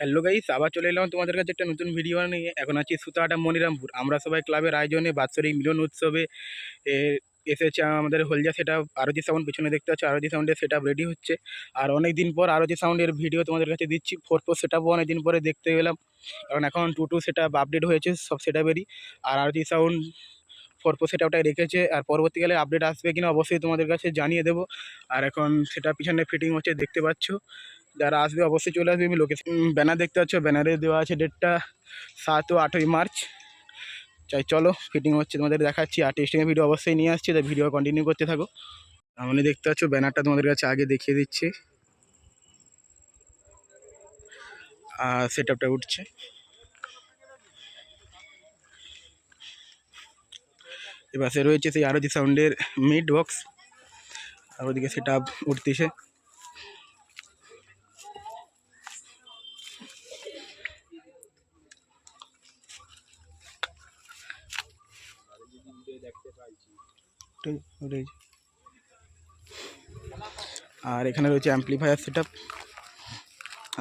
Hello guys, আবার চলে এলাম তোমাদের কাছে একটা নতুন ভিডিও নিয়ে। এখন আছি সুতাহাটা মনিরামপুর। আমরা সবাই ক্লাবের আয়োজনে বাৎসরিক মিলন উৎসবে এ, এসেছে আমাদের হলদিয়া সেট আপ আরতি সাউন্ড। পিছনে দেখতে পাচ্ছ আরতি সাউন্ডের সেট আপ রেডি হচ্ছে। আর অনেক দিন পর আরতি সাউন্ডের ভিডিও তোমাদের কাছে দিচ্ছি। 4 সেট আপও অনেকদিন পরে দেখতে পেলাম, কারণ এখন 2 সেট আপ আপডেট হয়েছে সব সেট আপেরই। আর আরতি সাউন্ড 4 সেট আপটাই রেখেছে, আর পরবর্তীকালে আপডেট আসবে কিনা অবশ্যই তোমাদের কাছে জানিয়ে দেবো। আর এখন সেটা পিছনে ফিটিং হচ্ছে দেখতে পাচ্ছ। যারা আসবে অবশ্যই চলে আসবে। আমি লোকেশন ব্যানার দেখতে পাচ্ছ, ব্যানারে দেওয়া আছে ডেটটা 7 ও 8ই মার্চ। চাই চলো ফিটিং হচ্ছে তোমাদের দেখাচ্ছি, আর টেস্টিংয়ের ভিডিও অবশ্যই নিয়ে আসছি, তাই ভিডিও কন্টিনিউ করতে থাকো। সামনে দেখতে পাচ্ছ ব্যানারটা তোমাদের কাছে আগে দেখিয়ে দিচ্ছি। আর সেট আপটা উঠছে। এপাশে রয়েছে সেই আরতি সাউন্ডের মিড বক্স, আর ওদিকে সেট আপ উঠতেছে। আর এখানে রয়েছে অ্যাম্পলিফায়ার সেট আপ,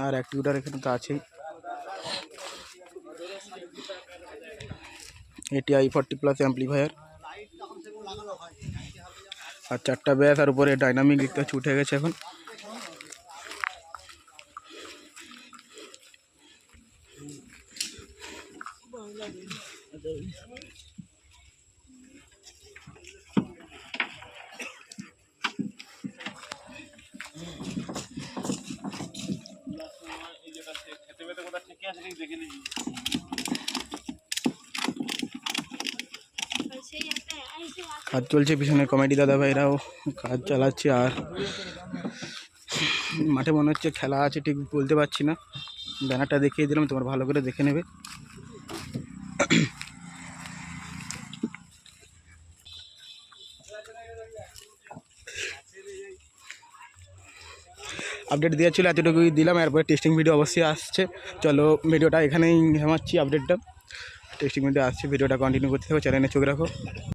আর অ্যাক্টিভিটার এখানে তো আছেই। এটি i40+ অ্যাম্পলিফায়ার, আর 4টা ব্যাস, আর উপরে ডাইনামিক দেখতে পাচ্ছি উঠে গেছে এখন। কাজ চলছে পিছনে, কমেডি দাদা ভাইরাও কাজ চালাচ্ছে। আর মাঠে মনে হচ্ছে খেলা আছে, ঠিক বলতে পারছি না। ব্যানারটা দেখিয়ে দিলাম, তোমার ভালো করে দেখে নেবে। আপডেট দেওয়া ছিল, এতটুকুই দিলাম। এরপরে টেস্টিং ভিডিও অবশ্যই আসছে। চলো ভিডিওটা এখানেই থামাচ্ছি। আপডেটটা টেস্টিং ভিডিও আসছে, ভিডিওটা কন্টিনিউ করতে হবে, চ্যানেলে চোখ রাখো।